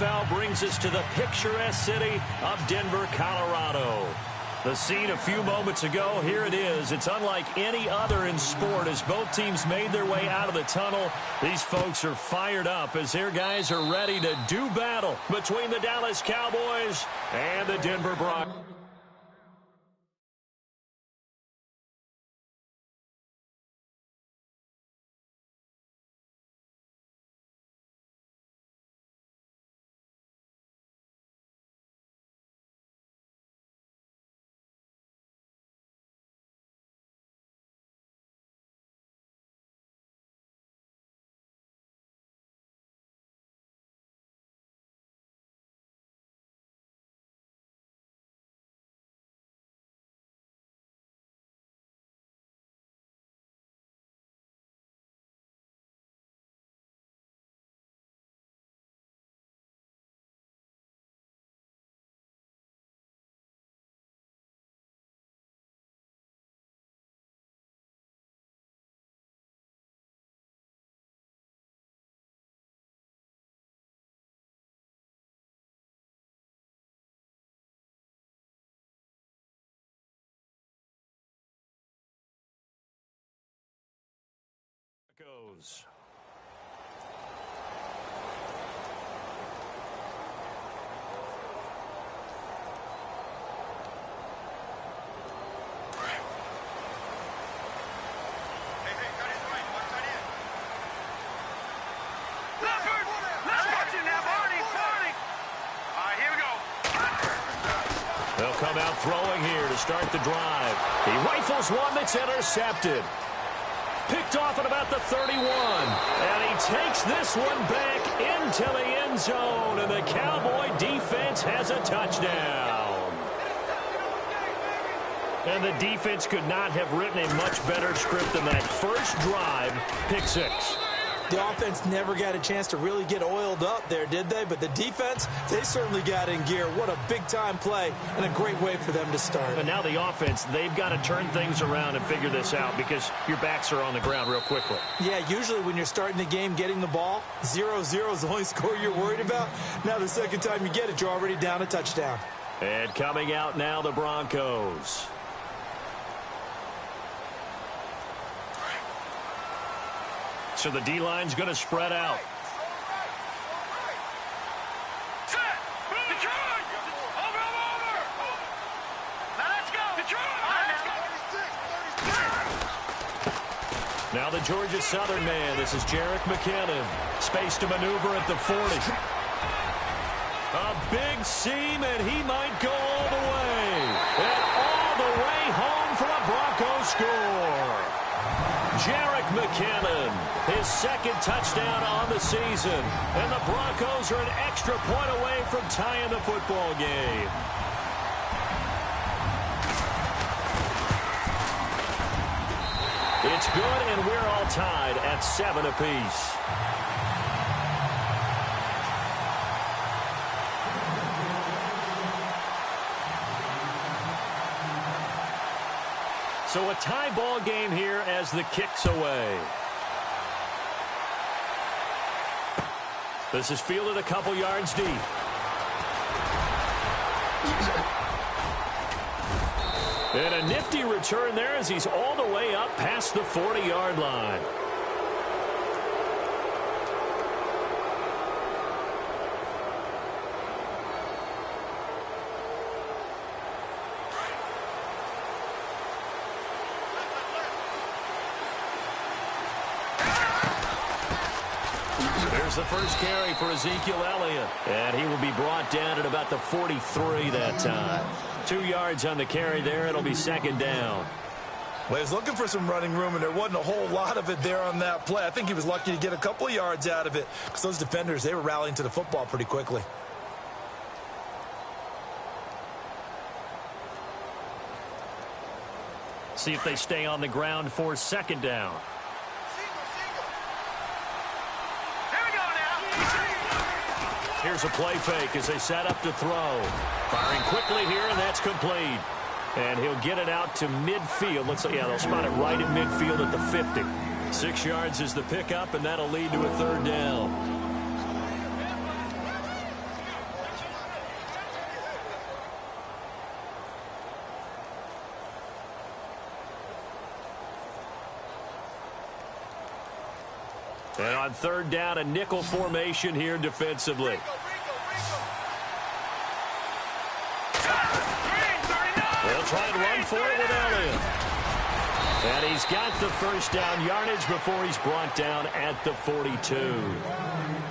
NFL brings us to the picturesque city of Denver, Colorado. The scene a few moments ago, here it is. It's unlike any other in sport as both teams made their way out of the tunnel. These folks are fired up as their guys are ready to do battle between the Dallas Cowboys and the Denver Broncos. Goes. They'll come out throwing here to start the drive. He rifles one that's intercepted. Picked off at about the 31. And he takes this one back into the end zone. And the Cowboy defense has a touchdown. And the defense could not have written a much better script than that first drive, pick six. The offense never got a chance to really get oiled up there, did they? But the defense, they certainly got in gear. What a big-time play and a great way for them to start. But now the offense, they've got to turn things around and figure this out because your backs are on the ground real quickly. Yeah, usually when you're starting the game getting the ball, 0-0 is the only score you're worried about. Now the second time you get it, you're already down a touchdown. And coming out now, the Broncos. So the D-line's going to spread out. Now the Georgia Southern man. This is Jerick McKinnon. Space to maneuver at the 40. A big seam, and he might go all the way. And all the way home for a Bronco score. Jerick McKinnon, his second touchdown on the season. And the Broncos are an extra point away from tying the football game. It's good, and we're all tied at 7 apiece. So a tie ball game here as the kick's away. This is fielded a couple yards deep. And a nifty return there as he's all the way up past the 40-yard line. There's the first carry for Ezekiel Elliott. And he will be brought down at about the 43 that time. 2 yards on the carry there. It'll be second down. Well, he was looking for some running room, and there wasn't a whole lot of it there on that play. I think he was lucky to get a couple of yards out of it because those defenders, they were rallying to the football pretty quickly. See if they stay on the ground for second down. Here's a play fake as they set up to throw. Firing quickly here, and that's complete. And he'll get it out to midfield. Let's say, yeah, they'll spot it right at midfield at the 50. 6 yards is the pickup, and that'll lead to a third down. And on third down, a nickel formation here defensively. They'll try and run for it with Elliott. And he's got the first down yardage before he's brought down at the 42.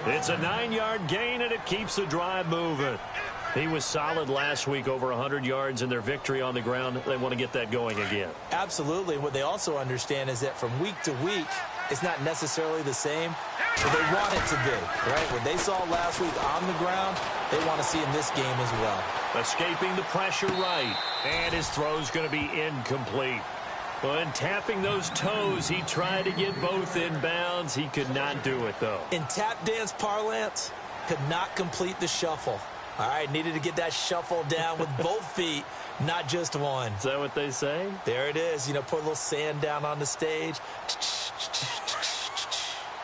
It's a 9-yard gain, and it keeps the drive moving. He was solid last week, over 100 yards in their victory on the ground. They want to get that going again. Absolutely. What they also understand is that from week to week, it's not necessarily the same, but they want it to be, right? What they saw last week on the ground, they want to see in this game as well. Escaping the pressure right, and his throw's going to be incomplete. Well, in tapping those toes, he tried to get both in bounds. He could not do it, though. In tap dance parlance, could not complete the shuffle. All right, needed to get that shuffle down with both feet, not just one. Is that what they say? There it is. You know, put a little sand down on the stage.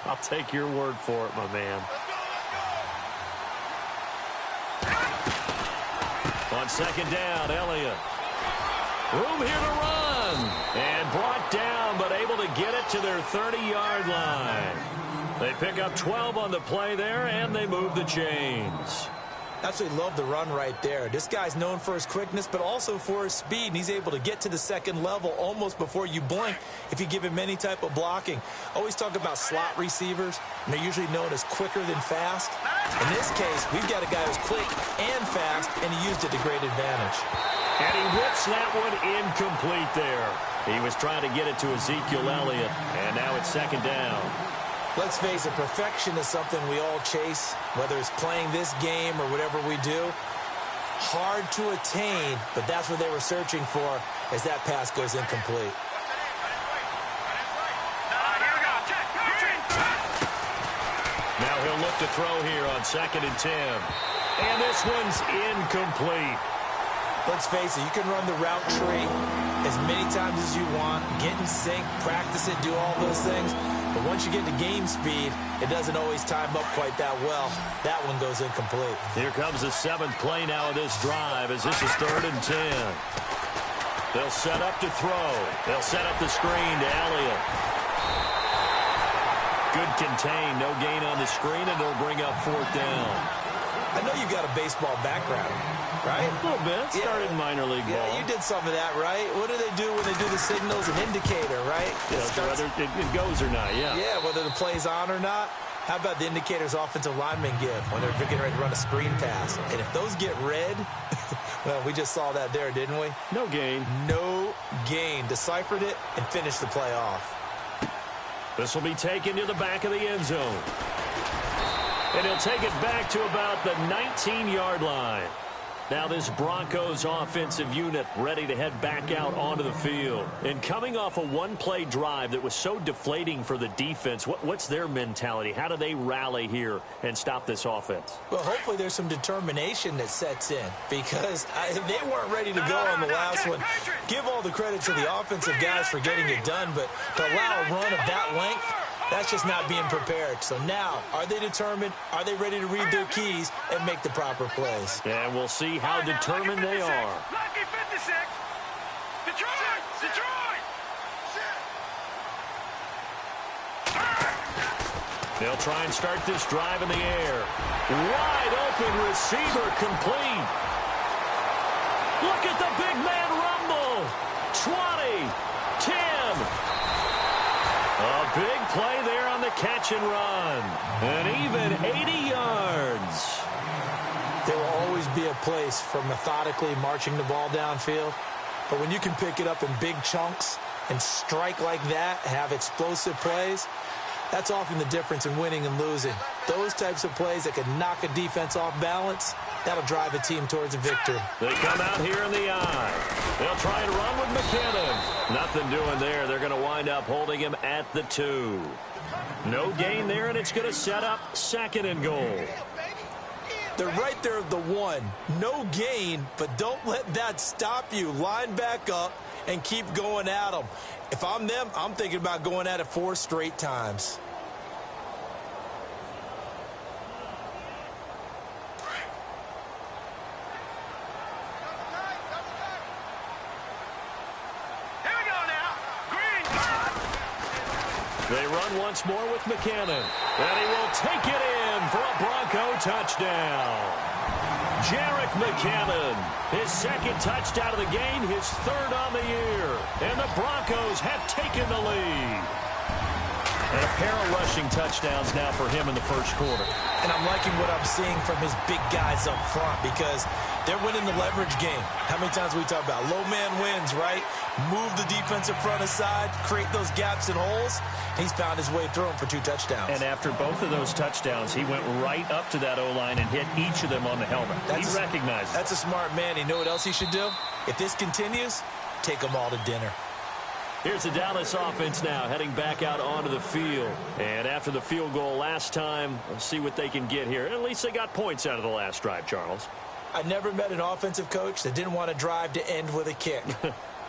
I'll take your word for it, my man. On second down, Elliott. Room here to run. And brought down, but able to get it to their 30-yard line. They pick up 12 on the play there, and they move the chains. Absolutely love the run right there. This guy's known for his quickness, but also for his speed, and he's able to get to the second level almost before you blink if you give him any type of blocking. Always talk about slot receivers, and they're usually known as quicker than fast. In this case, we've got a guy who's quick and fast, and he used it to great advantage. And he whips that one incomplete there. He was trying to get it to Ezekiel Elliott, and now it's second down. Let's face it, perfection is something we all chase, whether it's playing this game or whatever we do. Hard to attain, but that's what they were searching for as that pass goes incomplete. Now he'll look to throw here on 2nd and 10. And this one's incomplete. Let's face it, you can run the route tree as many times as you want, get in sync, practice it, do all those things. But once you get to game speed, it doesn't always time up quite that well. That one goes incomplete. Here comes the 7th play now of this drive as this is 3rd and 10. They'll set up to throw. They'll set up the screen to Elliott. Good contain, no gain on the screen, and they'll bring up 4th down. I know you've got a baseball background, right? A little bit. Started minor league ball. Yeah, you did some of that, right? What do they do when they do the signals? An indicator, right? Whether it goes or not, yeah. Yeah, whether the play's on or not. How about the indicators offensive linemen give when they're getting ready to run a screen pass? And if those get red, well, we just saw that there, didn't we? No gain. No gain. Deciphered it and finished the play off. This will be taken to the back of the end zone. And he'll take it back to about the 19-yard line. Now this Broncos offensive unit ready to head back out onto the field. And coming off a one-play drive that was so deflating for the defense, what's their mentality? How do they rally here and stop this offense? Well, hopefully there's some determination that sets in because they weren't ready to go on the last one. Give all the credit to the offensive guys for getting it done, but to allow a run of that length, that's just not being prepared. So now, are they determined? Are they ready to read their keys and make the proper plays? And we'll see how determined they are. Lucky 56. Detroit! They'll try and start this drive in the air. Wide open receiver complete. Look at the big man rumble. 20, 10. A big play there on the catch and run. And even 80 yards. There will always be a place for methodically marching the ball downfield. But when you can pick it up in big chunks and strike like that, have explosive plays, that's often the difference in winning and losing. Those types of plays that can knock a defense off balance, that'll drive a team towards a victory. They come out here in the eye. They'll try and run with McKinnon. Nothing doing there. They're going to wind up holding him at the 2. No gain there, and it's going to set up 2nd and goal. They're right there at the 1. No gain, but don't let that stop you. Line back up and keep going at them. If I'm them, I'm thinking about going at it 4 straight times. They run once more with McCannon. And he will take it in for a Bronco touchdown. Jarek McCannon, his second touchdown of the game, his third on the year. And the Broncos have taken the lead. And a pair of rushing touchdowns now for him in the first quarter. And I'm liking what I'm seeing from his big guys up front because they're winning the leverage game. How many times we talk about low man wins, right? Move the defensive front aside, create those gaps and holes. He's found his way through them for 2 touchdowns. And after both of those touchdowns, he went right up to that O-line and hit each of them on the helmet. He recognized it. That's a smart man. You know what else he should do? If this continues, take them all to dinner. Here's the Dallas offense now heading back out onto the field. And after the field goal last time, we'll see what they can get here. At least they got points out of the last drive, Charles. I never met an offensive coach that didn't want to drive to end with a kick.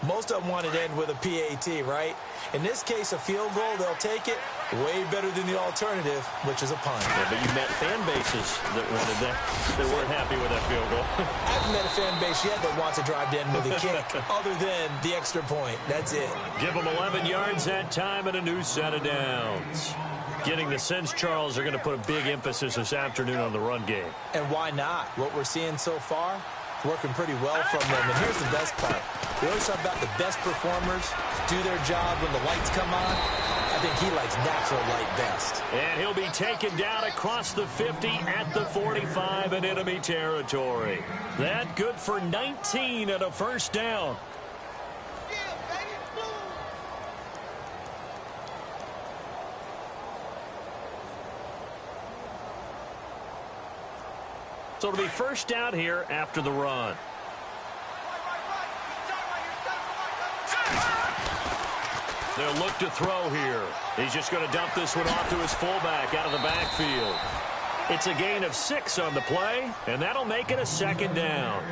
Most of them wanted to end with a PAT, right? In this case, a field goal, they'll take it. Way better than the alternative, which is a punt. Yeah, but you met fan bases that wanted that. They weren't happy with that field goal. I haven't met a fan base yet that wants to drive to end with a kick, other than the extra point. That's it. Give them 11 yards that time and a new set of downs. Getting the sense, Charles, they're going to put a big emphasis this afternoon on the run game. And why not? What we're seeing so far, working pretty well from them. And here's the best part. We always talk about the best performers do their job when the lights come on. I think he likes natural light best. And he'll be taken down across the 50 at the 45 in enemy territory. That good for 19 and a first down. So it'll be first down here after the run. They'll look to throw here. He's just going to dump this one off to his fullback out of the backfield. It's a gain of 6 on the play, and that'll make it a second down.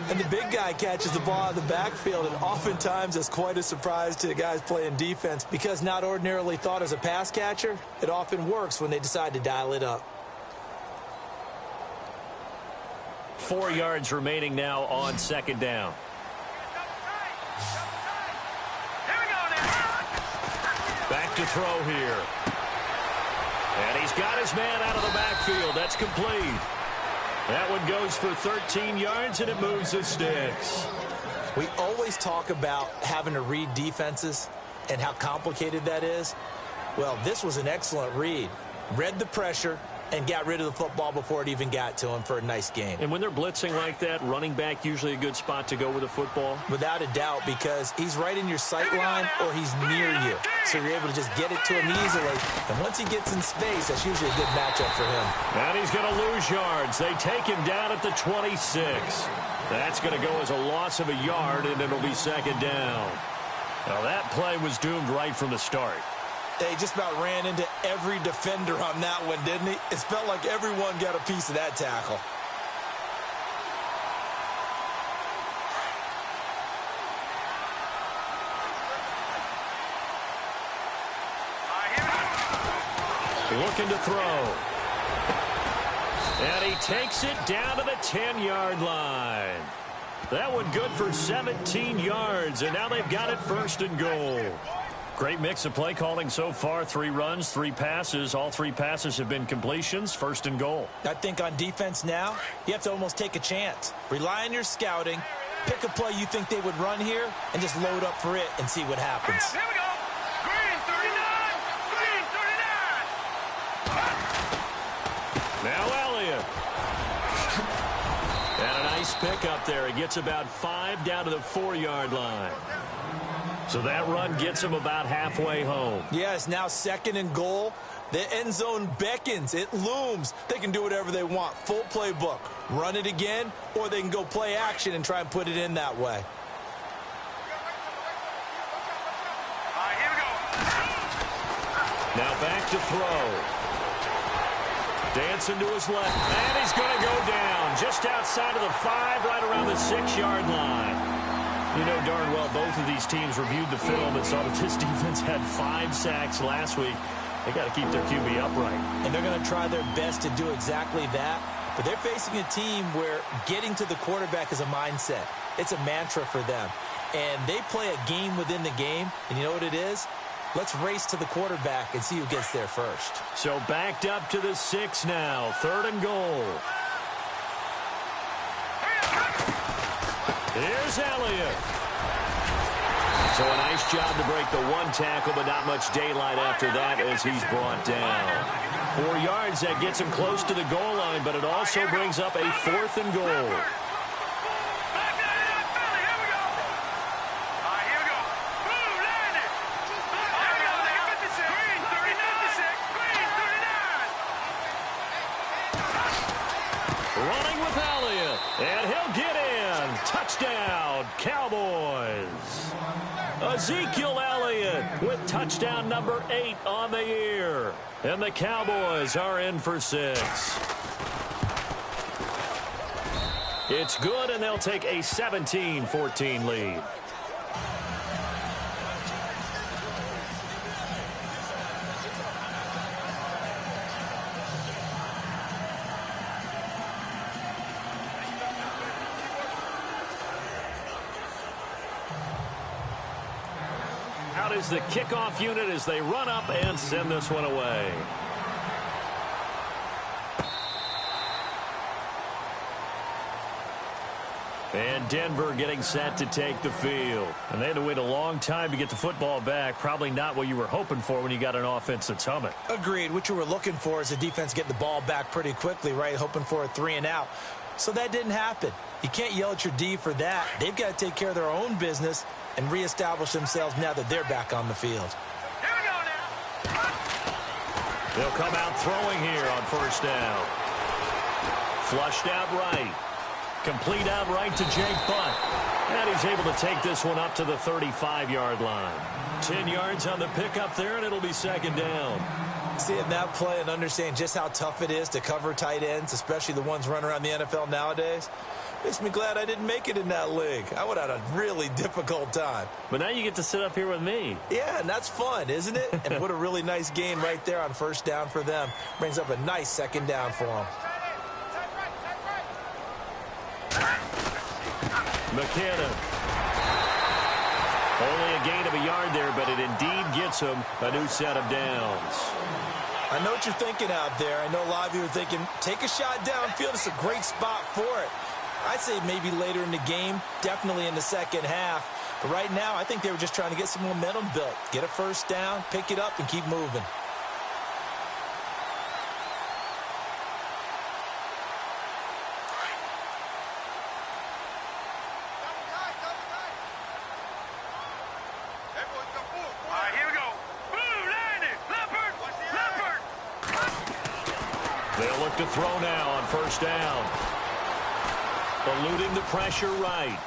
And the big guy catches the ball out of the backfield, and oftentimes it's quite a surprise to the guys playing defense because not ordinarily thought as a pass catcher, it often works when they decide to dial it up. 4 yards remaining now on second down. Back to throw here. And he's got his man out of the backfield. That's complete. That one goes for 13 yards, and it moves the sticks. We always talk about having to read defenses and how complicated that is. Well, this was an excellent read. Read the pressure and got rid of the football before it even got to him for a nice game. And when they're blitzing like that, running back usually a good spot to go with a football? Without a doubt, because he's right in your sight line or he's near you. So you're able to just get it to him easily. And once he gets in space, that's usually a good matchup for him. And he's going to lose yards. They take him down at the 26. That's going to go as a loss of a yard, and it'll be second down. Now that play was doomed right from the start. They just about ran into every defender on that one, didn't he? It felt like everyone got a piece of that tackle. Looking to throw. And he takes it down to the 10-yard line. That one good for 17 yards, and now they've got it first and goal. Great mix of play calling so far. 3 runs, 3 passes. All 3 passes have been completions. First and goal. I think on defense now, you have to almost take a chance. Rely on your scouting. Pick a play you think they would run here and just load up for it and see what happens. Here we go. Green 39. Green 39. Now Elliott. And a nice pick up there. He gets about 5 down to the 4-yard line. So that run gets him about halfway home. Yeah, it's now second and goal. The end zone beckons. It looms. They can do whatever they want. Full playbook. Run it again, or they can go play action and try and put it in that way. Here we go. Now back to throw. Dancing to his left. And he's going to go down just outside of the 5, right around the 6-yard line. You know darn well both of these teams reviewed the film and saw that this defense had 5 sacks last week. They got to keep their QB upright. And they're going to try their best to do exactly that. But they're facing a team where getting to the quarterback is a mindset. It's a mantra for them. And they play a game within the game. And you know what it is? Let's race to the quarterback and see who gets there first. So backed up to the 6 now. 3rd and goal. Here's Elliott. So a nice job to break the 1 tackle, but not much daylight after that as he's brought down. 4 yards, that gets him close to the goal line, but it also brings up a 4th and goal. Running with Elliott, and he'll get in. Touchdown, Cowboys. Ezekiel Elliott with touchdown number 8 on the year. And the Cowboys are in for 6. It's good, and they'll take a 17-14 lead. Out is the kickoff unit as they run up and send this one away. And Denver getting set to take the field. And they had to wait a long time to get the football back. Probably not what you were hoping for when you got an offense that's humming. Agreed. What you were looking for is the defense getting the ball back pretty quickly, right? Hoping for a 3 and out. So that didn't happen. You can't yell at your D for that. They've got to take care of their own business and reestablish themselves now that they're back on the field. Here we go now. They'll come out throwing here on 1st down. Flushed out right. Complete out right to Jake Butt. And he's able to take this one up to the 35-yard line. 10 yards on the pickup there, and it'll be 2nd down. Seeing that play and understand just how tough it is to cover tight ends, especially the ones running around the NFL nowadays, makes me glad I didn't make it in that league. I would have had a really difficult time. But now you get to sit up here with me. Yeah, and that's fun, isn't it? And what a really nice gain right there on 1st down for them. Brings up a nice 2nd down for them. McKinnon. Only a gain of a yard there, but it indeed gets him a new set of downs. I know what you're thinking out there. I know a lot of you are thinking, take a shot downfield. It's a great spot for it. I'd say maybe later in the game, definitely in the 2nd half. But right now, I think they were just trying to get some momentum built. Get a 1st down, pick it up, and keep moving. They'll look to throw now on 1st down. Eluding the pressure right.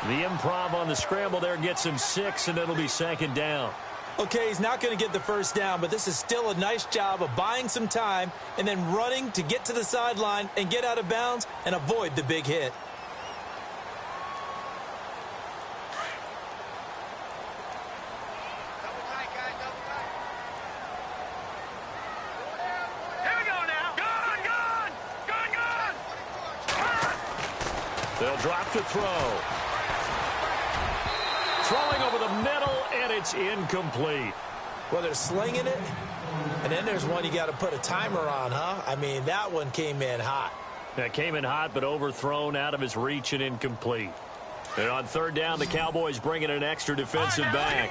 The improv on the scramble there gets him 6, and it'll be 2nd down. Okay, he's not going to get the 1st down, but this is still a nice job of buying some time and then running to get to the sideline and get out of bounds and avoid the big hit. They'll drop to throw. Throwing over the middle, and it's incomplete. Well, they're slinging it, and then there's one you got to put a timer on, huh? I mean, that one came in hot. That came in hot, but overthrown, out of his reach, and incomplete. And on 3rd down, the Cowboys bring in an extra defensive back.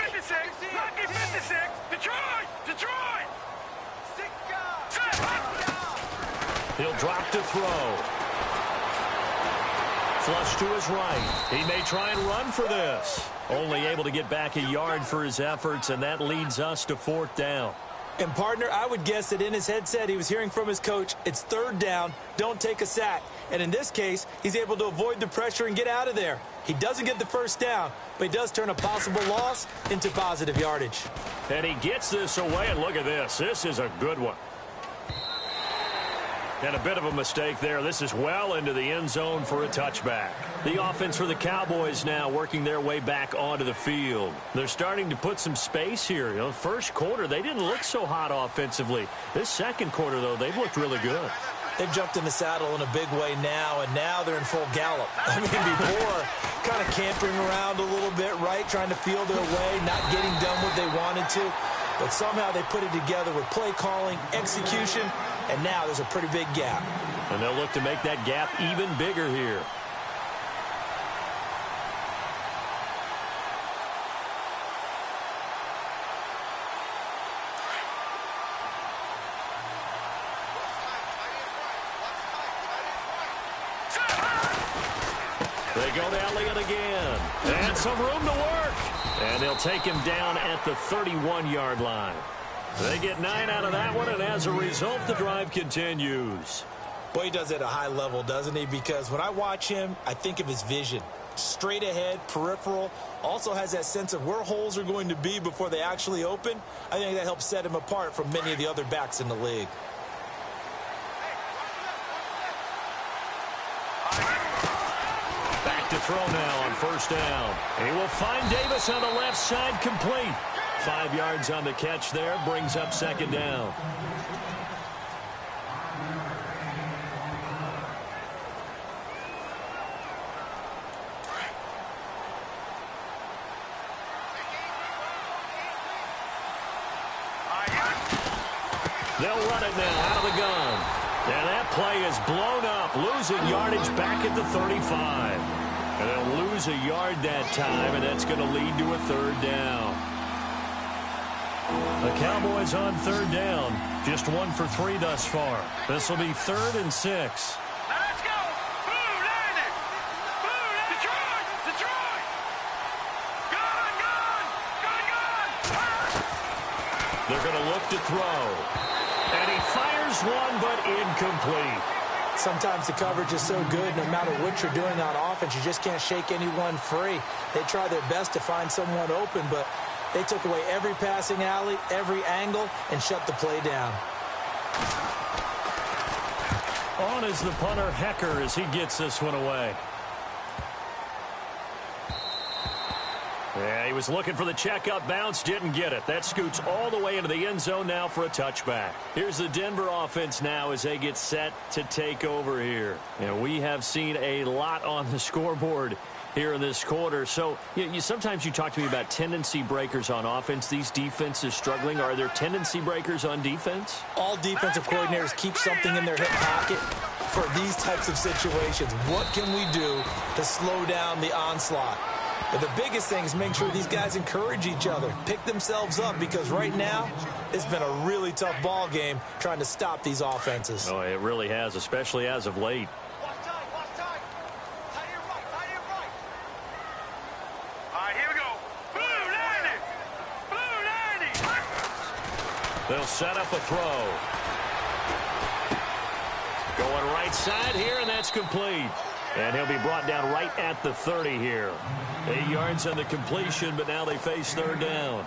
He'll drop to throw. Flush to his right. He may try and run for this. Only able to get back a yard for his efforts, and that leads us to 4th down. And, partner, I would guess that in his headset he was hearing from his coach, it's 3rd down, don't take a sack. And in this case, he's able to avoid the pressure and get out of there. He doesn't get the 1st down, but he does turn a possible loss into positive yardage. And he gets this away, and look at this. This is a good one. And a bit of a mistake there. This is well into the end zone for a touchback. The offense for the Cowboys now working their way back onto the field. They're starting to put some space here. You know, 1st quarter, they didn't look so hot offensively. This 2nd quarter, though, they've looked really good. They've jumped in the saddle in a big way now, and now they're in full gallop. I mean, before, kind of campering around a little bit, right? Trying to feel their way, not getting done what they wanted to. But somehow they put it together with play calling, execution, and now there's a pretty big gap. And they'll look to make that gap even bigger here. They go to Elliott again. And some room to work. And they'll take him down at the 31-yard line. They get 9 out of that one, and as a result, the drive continues. Boy, he does it at a high level, doesn't he? Because when I watch him, I think of his vision. Straight ahead, peripheral. Also has that sense of where holes are going to be before they actually open. I think that helps set him apart from many of the other backs in the league. Back to throw now on first down. He will find Davis on the left side, complete. 5 yards on the catch there, brings up second down. They'll run it now out of the gun. And that play is blown up, losing yardage back at the 35. And they'll lose a yard that time, and that's going to lead to a third down. The Cowboys on third down. Just 1 for 3 thus far. This will be 3rd and 6. Now let's go. Blue, landed. Blue, Detroit. Detroit. Gun, gun. Gun, gun. They're going to look to throw. And he fires one, but incomplete. Sometimes the coverage is so good, no matter what you're doing on offense, you just can't shake anyone free. They try their best to find someone open, but they took away every passing alley, every angle, and shut the play down. On is the punter, Hecker, as he gets this one away. Yeah, he was looking for the checkup bounce, didn't get it. That scoots all the way into the end zone now for a touchback. Here's the Denver offense now as they get set to take over here. And we have seen a lot on the scoreboard here in this quarter. So sometimes you talk to me about tendency breakers on offense. These defenses struggling. Are there tendency breakers on defense? All defensive coordinators keep something in their hip pocket for these types of situations. What can we do to slow down the onslaught? But the biggest thing is make sure these guys encourage each other, pick themselves up, because right now it's been a really tough ball game trying to stop these offenses. Oh, it really has, especially as of late. Watch time, watch time. Tight end right, tight end right. All right, here we go. Blue, landed. Blue, landing. They'll set up a throw. Going right side here, and that's complete. And he'll be brought down right at the 30 here. 8 yards on the completion, but now they face third down.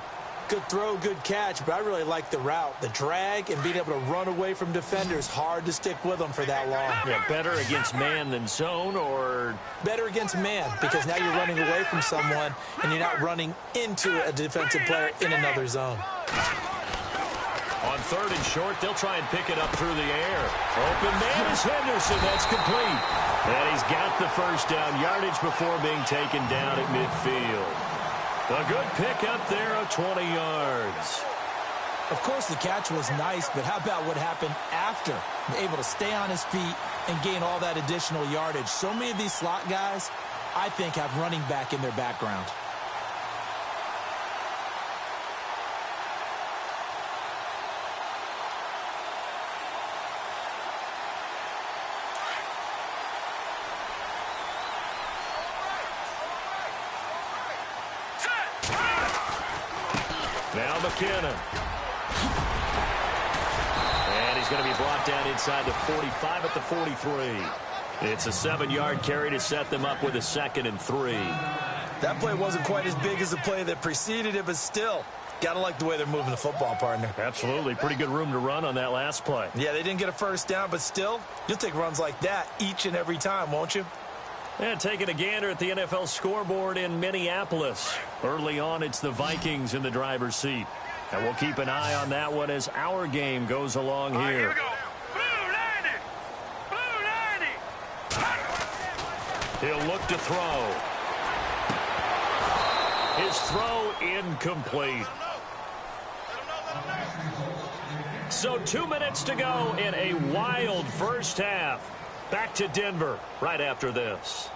Good throw, good catch, but I really like the route. The drag and being able to run away from defenders, hard to stick with them for that long. Yeah, better against man than zone, or? Better against man, because now you're running away from someone and you're not running into a defensive player in another zone. On 3rd and short, they'll try and pick it up through the air. Open man is Henderson. That's complete. And he's got the first down, yardage before being taken down at midfield. A good pick up there of 20 yards. Of course, the catch was nice, but how about what happened after? Able to stay on his feet and gain all that additional yardage. So many of these slot guys, I think, have running back in their background. Now McKinnon. And he's going to be brought down inside the 45 at the 43. It's a 7-yard carry to set them up with a 2nd and 3. That play wasn't quite as big as the play that preceded it, but still, got to like the way they're moving the football, partner. Absolutely. Pretty good room to run on that last play. Yeah, they didn't get a first down, but still, you'll take runs like that each and every time, won't you? And taking a gander at the NFL scoreboard in Minneapolis. Early on, it's the Vikings in the driver's seat. And we'll keep an eye on that one as our game goes along here. Here we go. Blue, landed. He'll look to throw. His throw incomplete. So 2 minutes to go in a wild first half. Back to Denver right after this.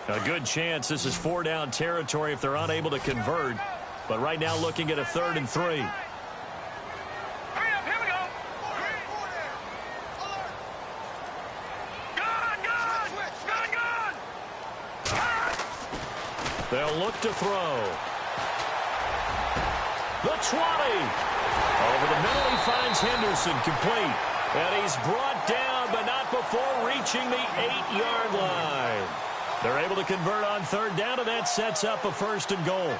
A good chance this is 4-down territory if they're unable to convert. But right now looking at a 3rd and 3. Hurry up, here we go. Gun. They'll look to throw. The 20. Over the middle, he finds Henderson complete. And he's brought down, but not before reaching the 8-yard line. They're able to convert on 3rd down, and that sets up a 1st and goal.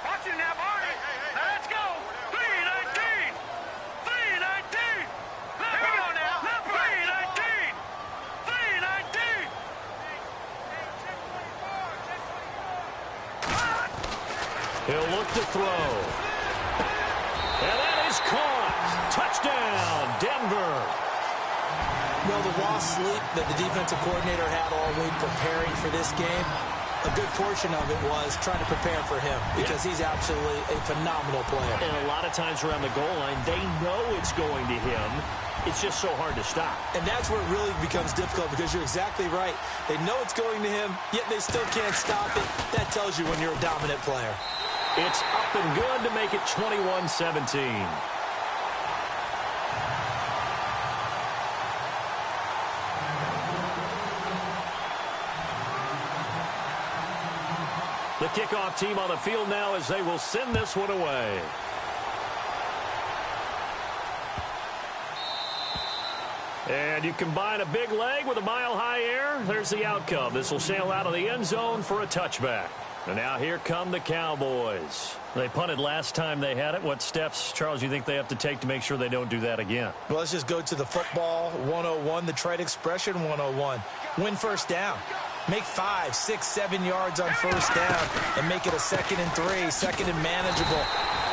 Watch it now, Barney. Now let's go. 3-19. 3-19. Here we go now. 3-19. 3-19. He'll look to throw. And that is caught. Touchdown, Denver. Well, the raw sleep that the defensive coordinator had all week preparing for this game, a good portion of it was trying to prepare for him because he's absolutely a phenomenal player. And a lot of times around the goal line, they know it's going to him. It's just so hard to stop. And that's where it really becomes difficult because you're exactly right. They know it's going to him, yet they still can't stop it. That tells you when you're a dominant player. It's up and good to make it 21-17. The kickoff team on the field now as they will send this one away. And you combine a big leg with a mile-high air, there's the outcome. This will sail out of the end zone for a touchback. And now here come the Cowboys. They punted last time they had it. What steps, Charles, you think they have to take to make sure they don't do that again? Well, let's just go to the football 101, the trade expression 101. Win 1st down. Make 5, 6, 7 yards on 1st down and make it a 2nd and 3, 2nd and manageable.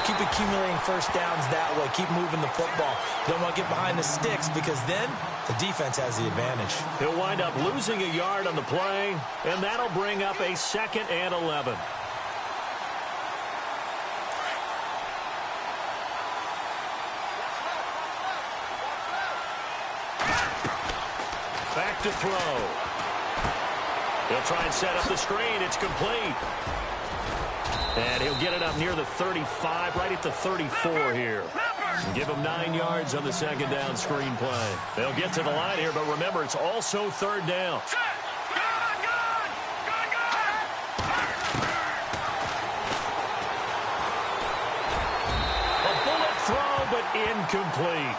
Keep accumulating 1st downs that way. Keep moving the football. You don't want to get behind the sticks because then the defense has the advantage. He'll wind up losing a yard on the play, and that'll bring up a 2nd and 11. Back to throw. He'll try and set up the screen. It's complete. And he'll get it up near the 35, right at the 34 here. And give him 9 yards on the 2nd down screen play. They'll get to the line here, but remember, it's also 3rd down. A bullet throw, but incomplete.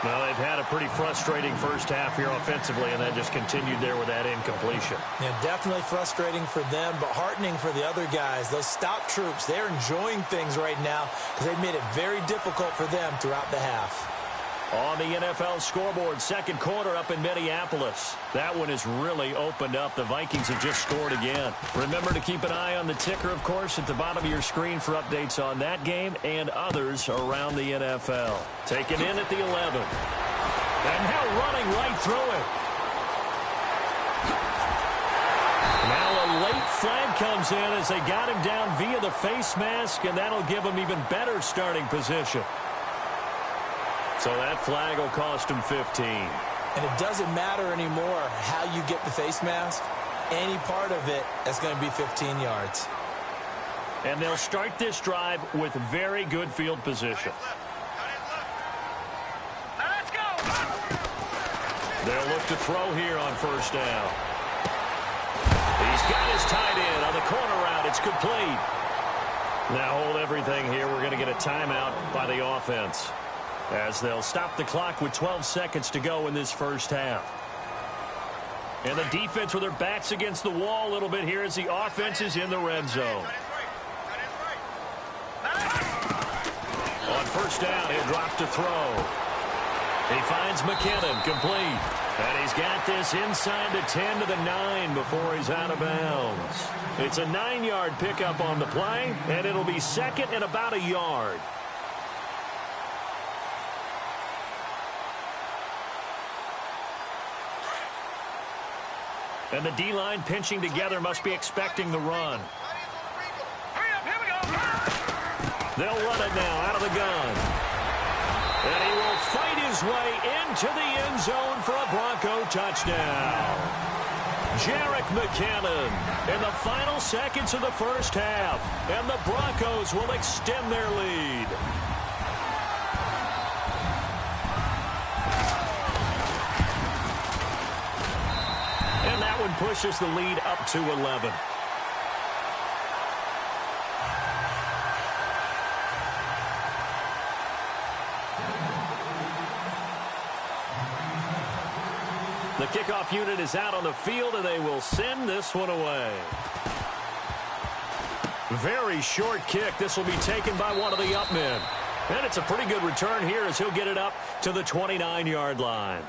Well, they've had a pretty frustrating first half here offensively, and that just continued there with that incompletion. Yeah, definitely frustrating for them, but heartening for the other guys. Those stop troops, they're enjoying things right now because they've made it very difficult for them throughout the half. On the NFL scoreboard, 2nd quarter up in Minneapolis. That one has really opened up. The Vikings have just scored again. Remember to keep an eye on the ticker, of course, at the bottom of your screen for updates on that game and others around the NFL. Taken in at the 11. And now running right through it. Now a late flag comes in as they got him down via the face mask, and that'll give him even better starting position. So that flag will cost him 15. And it doesn't matter anymore how you get the face mask. Any part of it, that's going to be 15 yards. And they'll start this drive with very good field position. Let's go. They'll look to throw here on 1st down. He's got his tight end on the corner route. It's complete. Now hold everything here. We're going to get a timeout by the offense, as they'll stop the clock with 12 seconds to go in this first half. And the defense with their backs against the wall a little bit here as the offense is in the red zone. On 1st down, he'll drop to throw. He finds McKinnon complete. And he's got this inside the 10 to the 9 before he's out of bounds. It's a 9-yard pickup on the play, and it'll be second and about a yard. And the D-line pinching together must be expecting the run. Hurry up, here we go. They'll run it now out of the gun. And he will fight his way into the end zone for a Bronco touchdown. Jerick McKinnon in the final seconds of the first half. And the Broncos will extend their lead. And that one pushes the lead up to 11. The kickoff unit is out on the field, and they will send this one away. Very short kick. This will be taken by one of the up men. And it's a pretty good return here as he'll get it up to the 29-yard line.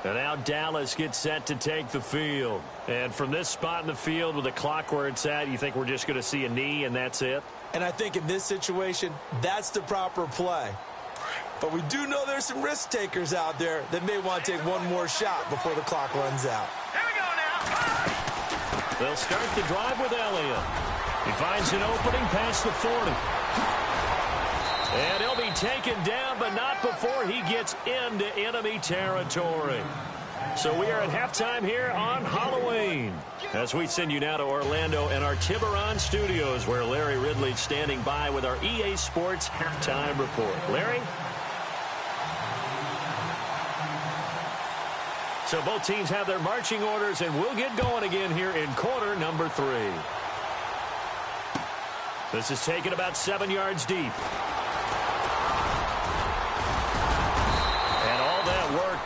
And now Dallas gets set to take the field. And from this spot in the field with the clock where it's at, you think we're just going to see a knee and that's it? And I think in this situation, that's the proper play. But we do know there's some risk takers out there that may want to take one more shot before the clock runs out. Here we go now. They'll start the drive with Elliott. He finds an opening past the 40. And he'll be taken down, but not before he gets into enemy territory. So we are at halftime here on Halloween. As we send you now to Orlando and our Tiburon studios, where Larry Ridley's standing by with our EA Sports halftime report. Larry? So both teams have their marching orders, and we'll get going again here in quarter number 3. This is taken about 7 yards deep.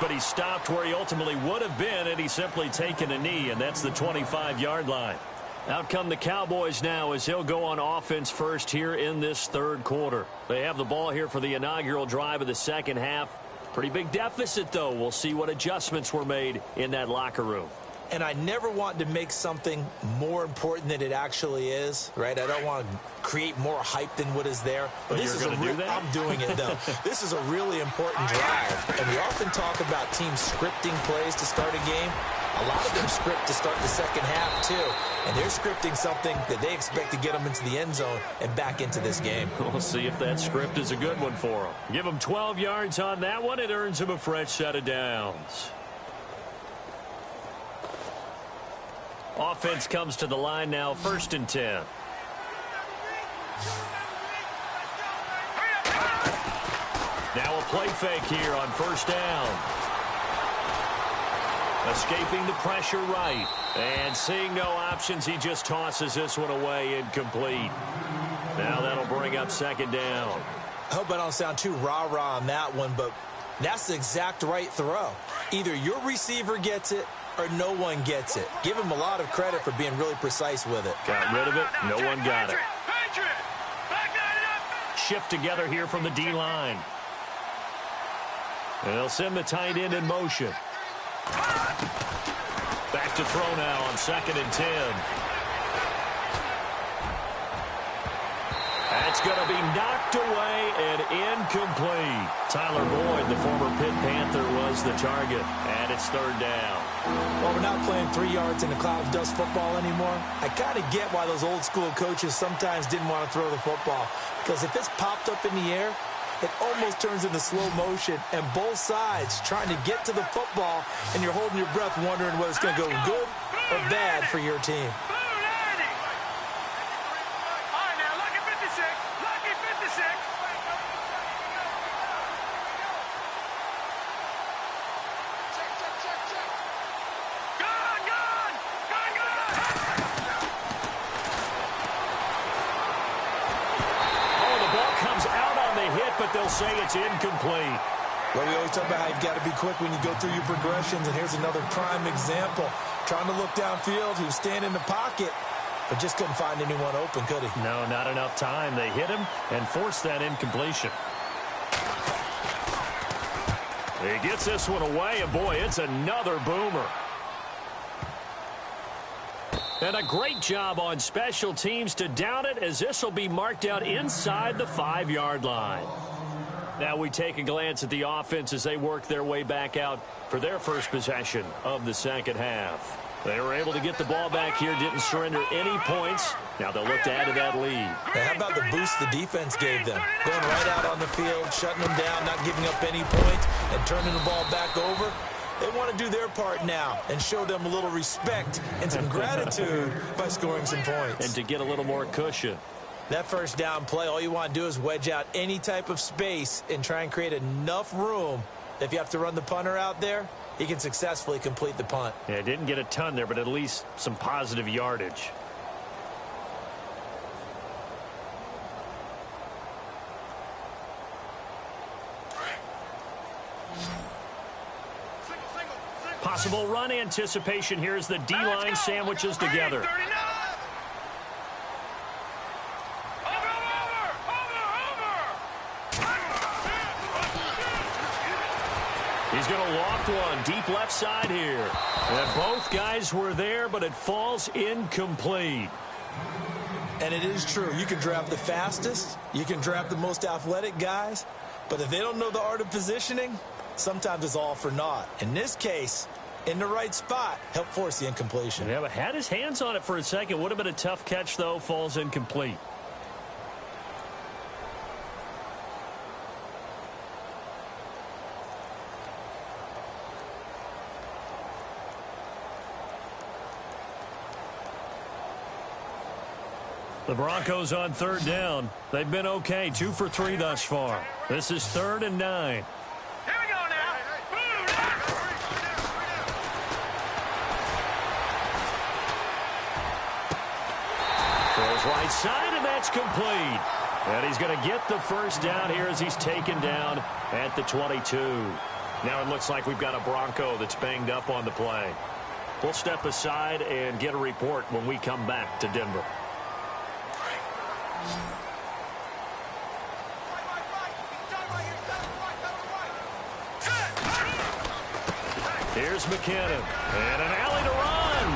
But he stopped where he ultimately would have been, and he's simply taken a knee, and that's the 25-yard line. Out come the Cowboys now as he'll go on offense first here in this third quarter. They have the ball here for the inaugural drive of the second half. Pretty big deficit, though. We'll see what adjustments were made in that locker room. And I never want to make something more important than it actually is, right? I don't want to create more hype than what is there. But this is a real, I'm doing it, though. This is a really important drive. And we often talk about teams scripting plays to start a game. A lot of them script to start the second half, too. And they're scripting something that they expect to get them into the end zone and back into this game. We'll see if that script is a good one for them. Give them 12 yards on that one. It earns them a fresh set of downs. Offense comes to the line now, 1st and 10. Now a play fake here on 1st down. Escaping the pressure right. And seeing no options, he just tosses this one away incomplete. Now that'll bring up 2nd down. I hope I don't sound too rah-rah on that one, but that's the exact right throw. Either your receiver gets it or no one gets it. Give him a lot of credit for being really precise with it. Got rid of it. No one got it. Shift together here from the D-line. And they'll send the tight end in motion. Back to throw now on 2nd and 10. That's going to be knocked away and incomplete. Tyler Boyd, the former Pitt Panther, was the target. And it's 3rd down. Well, we're not playing 3 yards in a cloud of dust football anymore. I kind of get why those old school coaches sometimes didn't want to throw the football. Because if it's popped up in the air, it almost turns into slow motion. And both sides trying to get to the football, and you're holding your breath wondering whether it's going to go good or bad for your team. But they'll say it's incomplete. Well, we always talk about how you've got to be quick when you go through your progressions, and here's another prime example. Trying to look downfield, he was standing in the pocket, but just couldn't find anyone open, could he? No, not enough time. They hit him and forced that incompletion. He gets this one away, and boy, it's another boomer. And a great job on special teams to down it, as this will be marked out inside the 5-yard line. Now we take a glance at the offense as they work their way back out for their first possession of the second half. They were able to get the ball back here, didn't surrender any points. Now they'll look to add to that lead. Now, how about the boost the defense gave them? Going right out on the field, shutting them down, not giving up any points, and turning the ball back over. They want to do their part now and show them a little respect and some gratitude by scoring some points. And to get a little more cushion. That first down play, all you want to do is wedge out any type of space and try and create enough room. If you have to run the punter out there, he can successfully complete the punt. Yeah, didn't get a ton there, but at least some positive yardage. Possible run anticipation here as the D-line sandwiches together. He's going to loft one deep left side here. And both guys were there, but it falls incomplete. And it is true. You can draft the fastest. You can draft the most athletic guys. But if they don't know the art of positioning, sometimes it's all for naught. In this case, in the right spot, helped force the incompletion. Yeah, but had his hands on it for a second. Would have been a tough catch, though. Falls incomplete. The Broncos on third down. They've been okay, 2 for 3 thus far. This is 3rd and 9. Here we go now. Throws right side, and that's complete. And he's going to get the first down here as he's taken down at the 22. Now it looks like we've got a Bronco that's banged up on the play. We'll step aside and get a report when we come back to Denver. Here's McKinnon, and an alley to run.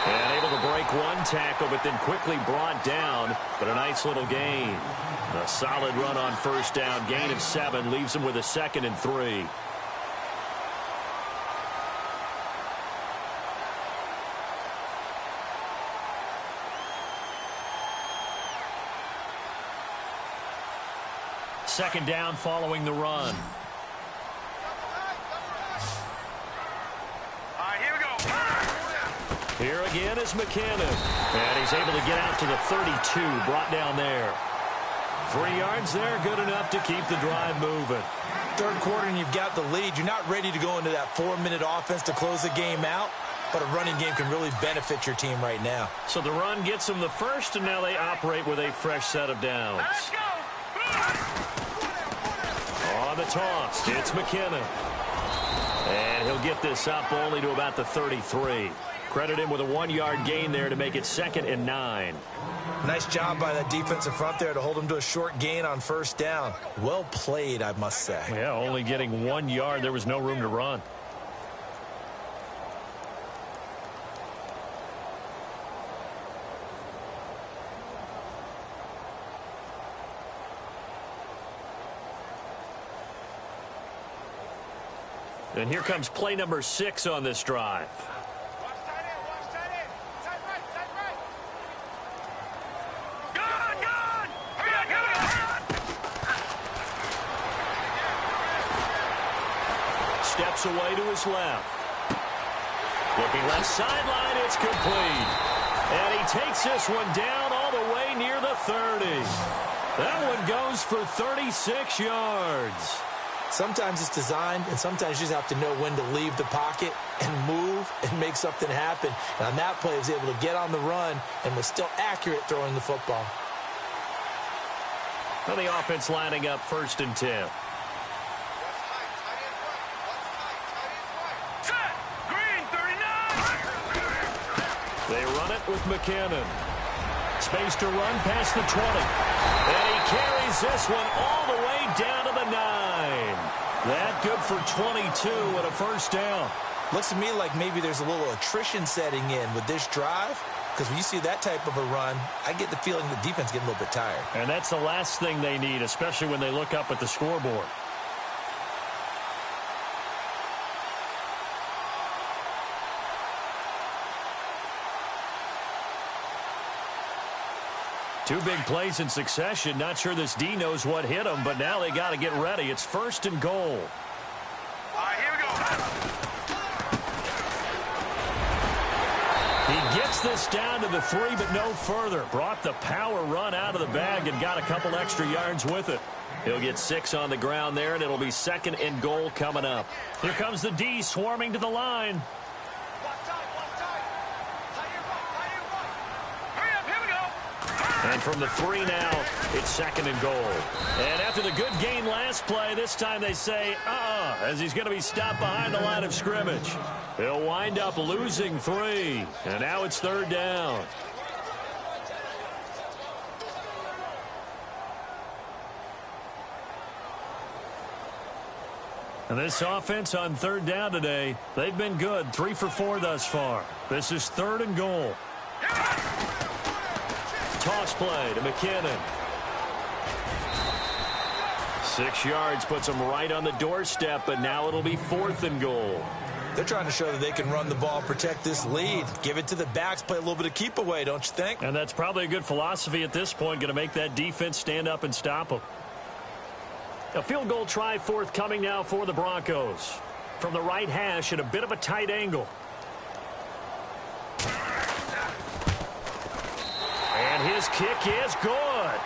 And able to break one tackle, but then quickly brought down, but a nice little gain. A solid run on first down, gain of 7, leaves him with a 2nd and 3. Second down following the run. Here again is McKinnon. And he's able to get out to the 32, brought down there. 3 yards there, good enough to keep the drive moving. Third quarter and you've got the lead. You're not ready to go into that 4-minute offense to close the game out, but a running game can really benefit your team right now. So the run gets them the first, and now they operate with a fresh set of downs. Let's go. On the toss, it's McKinnon. And he'll get this up only to about the 33. Credit him with a 1-yard gain there to make it 2nd and 9. Nice job by that defensive front there to hold him to a short gain on first down. Well played, I must say. Yeah, only getting 1 yard. There was no room to run. And here comes play number 6 on this drive. Steps away to his left. Looking left sideline, it's complete. And he takes this one down all the way near the 30. That one goes for 36 yards. Sometimes it's designed, and sometimes you just have to know when to leave the pocket and move and make something happen. And on that play, he was able to get on the run and was still accurate throwing the football. Well, the offense lining up 1st and 10. They run it with McKinnon. Space to run past the 20. And he carries this one all the way down to the 9. That good for 22 and a first down. Looks to me like maybe there's a little attrition setting in with this drive, because when you see that type of a run, I get the feeling the defense getting a little bit tired. And that's the last thing they need, especially when they look up at the scoreboard. Two big plays in succession. Not sure this D knows what hit him, but now they got to get ready. It's 1st and goal. All right, here we go. He gets this down to the 3, but no further. Brought the power run out of the bag and got a couple extra yards with it. He'll get 6 on the ground there, and it'll be 2nd and goal coming up. Here comes the D swarming to the line. And from the 3 now, it's 2nd and goal. And after the good gain last play, this time they say, as he's going to be stopped behind the line of scrimmage. He'll wind up losing 3. And now it's 3rd down. And this offense on 3rd down today, they've been good. 3 for 4 thus far. This is 3rd and goal. Toss play to McKinnon. 6 yards puts him right on the doorstep, but now it'll be 4th and goal. They're trying to show that they can run the ball, protect this lead. Give it to the backs, play a little bit of keep away, don't you think? And that's probably a good philosophy at this point, going to make that defense stand up and stop them. A field goal try forthcoming now for the Broncos. From the right hash at a bit of a tight angle. And his kick is good.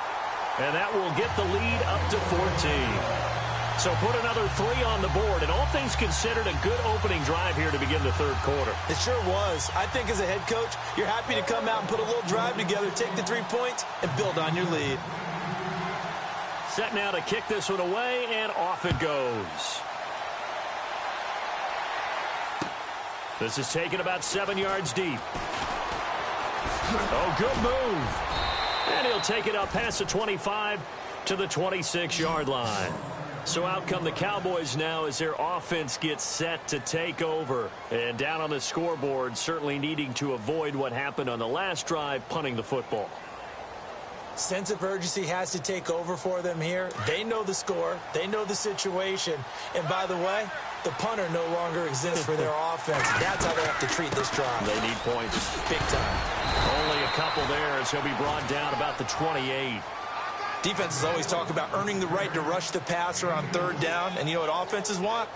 And that will get the lead up to 14. So put another 3 on the board. And all things considered, a good opening drive here to begin the 3rd quarter. It sure was. I think as a head coach, you're happy to come out and put a little drive together, take the 3 points, and build on your lead. Set now to kick this one away, and off it goes. This is taken about 7 yards deep. Oh, good move. And he'll take it up past the 25 to the 26-yard line. So out come the Cowboys now as their offense gets set to take over. And down on the scoreboard, certainly needing to avoid what happened on the last drive, punting the football. Sense of urgency has to take over for them here. They know the score. They know the situation. And by the way, the punter no longer exists for their offense. That's how they have to treat this drive. They need points. Big time. Only a couple there as he'll be brought down about the 28. Defenses always talk about earning the right to rush the passer on 3rd down. And you know what offenses want?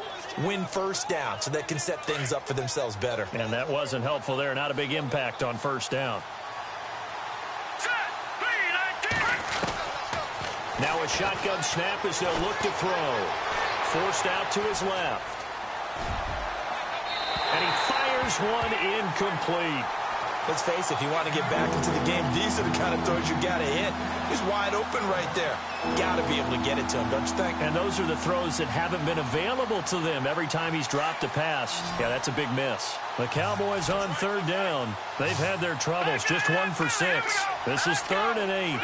Win 1st down so they can set things up for themselves better. And that wasn't helpful there. Not a big impact on 1st down. Now a shotgun snap as they'll look to throw. Forced out to his left. And he fires one incomplete. Let's face it, if you want to get back into the game, these are the kind of throws you got to hit. He's wide open right there. Got to be able to get it to him, don't you think? And those are the throws that haven't been available to them every time he's dropped a pass. Yeah, that's a big miss. The Cowboys on 3rd down. They've had their troubles, just 1 for 6. This is 3rd and 8.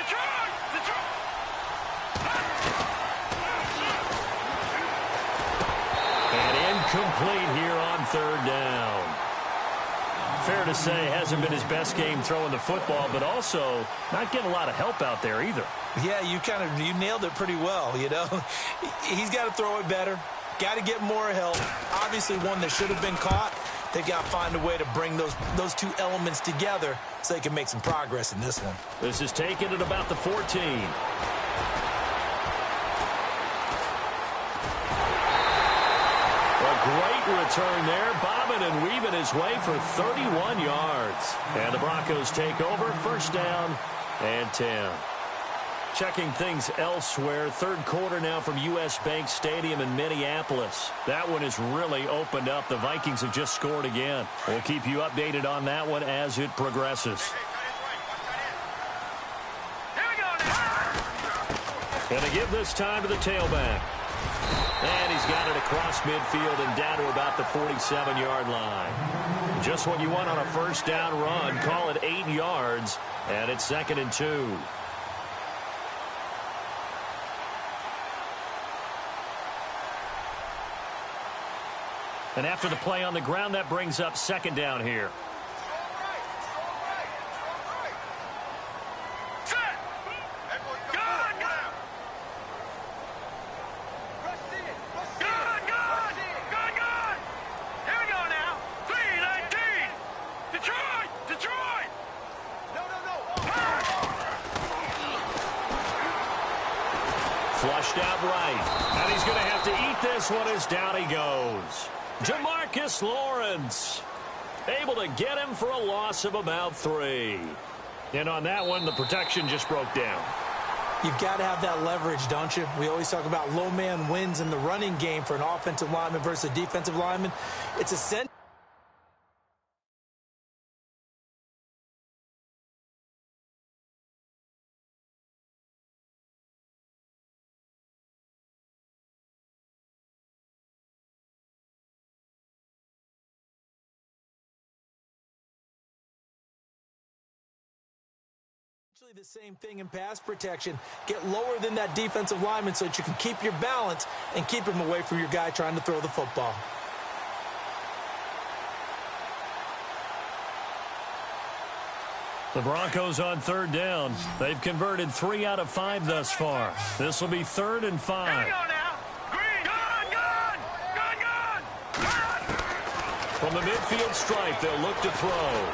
Complete here on 3rd down. Fair to say, hasn't been his best game throwing the football, but also not getting a lot of help out there either. Yeah, you nailed it pretty well, you know. He's got to throw it better. Got to get more help. Obviously one that should have been caught. They've got to find a way to bring those 2 elements together so they can make some progress in this one. This is taken at about the 14. Great return there, bobbing and weaving his way for 31 yards. And the Broncos take over, 1st down and 10. Checking things elsewhere, 3rd quarter now from U.S. Bank Stadium in Minneapolis. That one has really opened up. The Vikings have just scored again. We'll keep you updated on that one as it progresses. Going to give this time to the tailback. And he's got it across midfield and down to about the 47-yard line. Just what you want on a 1st down run. Call it 8 yards, and it's 2nd and 2. And after the play on the ground, that brings up second down here. Flushed out right. And he's going to have to eat this one as down he goes. Jamarcus Lawrence able to get him for a loss of about 3. And on that one, the protection just broke down. You've got to have that leverage, don't you? We always talk about low man wins in the running game for an offensive lineman versus a defensive lineman. It's essential. The same thing in pass protection. Get lower than that defensive lineman so that you can keep your balance and keep him away from your guy trying to throw the football. The Broncos on third down. They've converted 3 out of 5 thus far. This will be 3rd and 5. From the midfield stripe, they'll look to throw.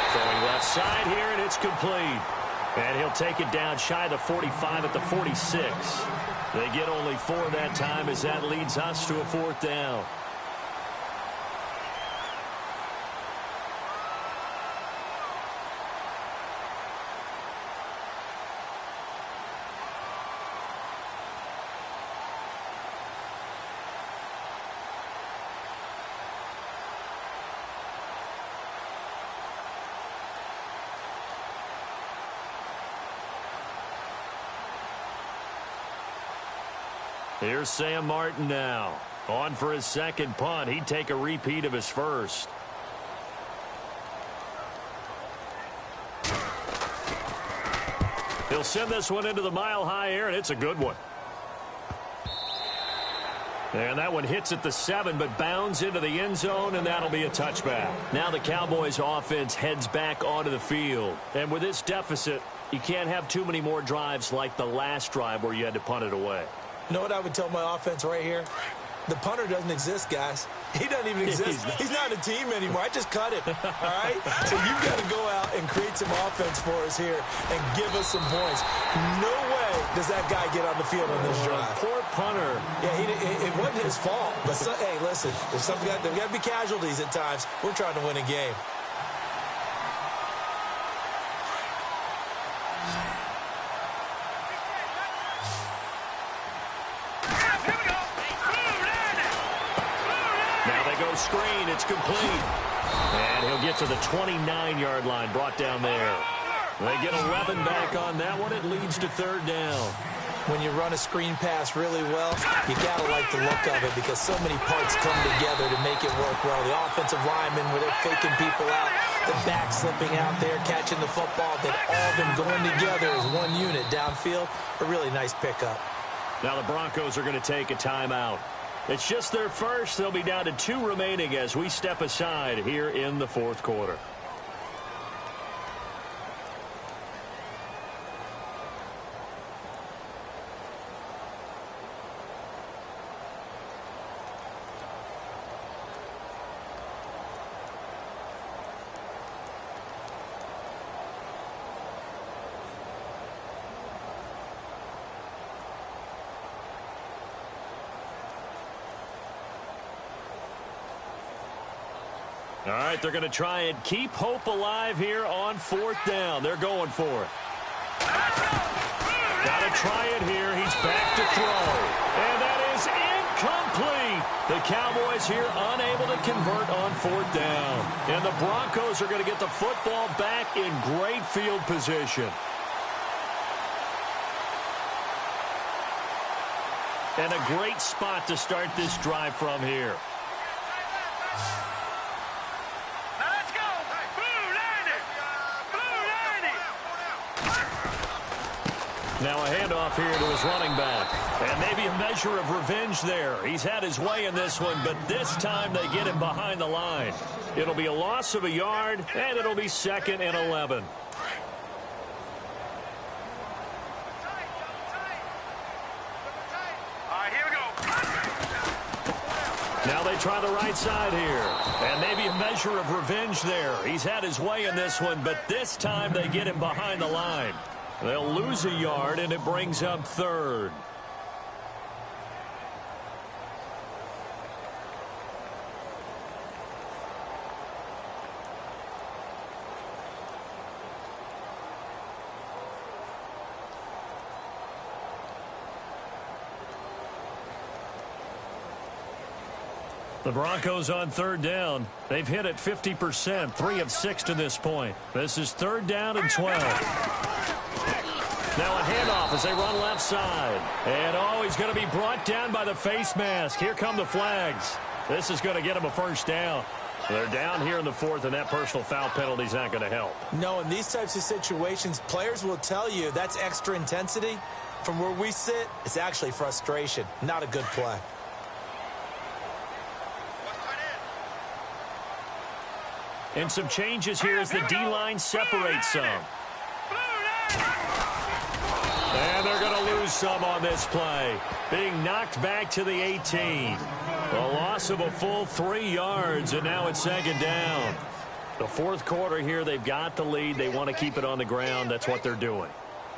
Throwing left side here, and it's complete. And he'll take it down shy of the 45 at the 46. They get only 4 that time as that leads us to a 4th down. Here's Sam Martin now. On for his second punt. He'd take a repeat of his first. He'll send this one into the mile-high air, and it's a good one. And that one hits at the 7, but bounds into the end zone, and that'll be a touchback. Now the Cowboys offense heads back onto the field. And with this deficit, you can't have too many more drives like the last drive where you had to punt it away. You know what I would tell my offense right here? The punter doesn't exist, guys. He doesn't even exist. He's not a team anymore. I just cut him, all right? So you've got to go out and create some offense for us here and give us some points. No way does that guy get on the field on this drive. Poor punter. Yeah, it wasn't his fault. But, hey, listen, there's got to be casualties at times. We're trying to win a game. Screen, it's complete. And he'll get to the 29-yard line, brought down there. They get 11 back on that one. It leads to 3rd down. When you run a screen pass really well, you got to like the look of it because so many parts come together to make it work well. The offensive linemen, where they're faking people out, the back slipping out there, catching the football, then all of them going together as one unit downfield. A really nice pickup. Now the Broncos are going to take a timeout. It's just their first. They'll be down to 2 remaining as we step aside here in the 4th quarter. All right, they're going to try and keep hope alive here on 4th down. They're going for it. Got to try it here. He's back to throw. And that is incomplete. The Cowboys here unable to convert on 4th down. And the Broncos are going to get the football back in great field position. And a great spot to start this drive from here. Now a handoff here to his running back. And maybe a measure of revenge there. He's had his way in this one, but this time they get him behind the line. It'll be a loss of a yard, and it'll be 2nd and 11. Now they try the right side here. And maybe a measure of revenge there. He's had his way in this one, but this time they get him behind the line. They'll lose a yard, and it brings up 3rd. The Broncos on 3rd down. They've hit it 50%, 3 of 6 to this point. This is 3rd down and 12. Now a handoff as they run left side. And he's going to be brought down by the face mask. Here come the flags. This is going to get him a 1st down. They're down here in the 4th, and that personal foul penalty is not going to help. No, in these types of situations, players will tell you that's extra intensity. From where we sit, it's actually frustration. Not a good play. And some changes here as the D-line separates some. And they're going to lose some on this play. Being knocked back to the 18. A loss of a full 3 yards, and now it's 2nd down. The 4th quarter here, they've got the lead. They want to keep it on the ground. That's what they're doing.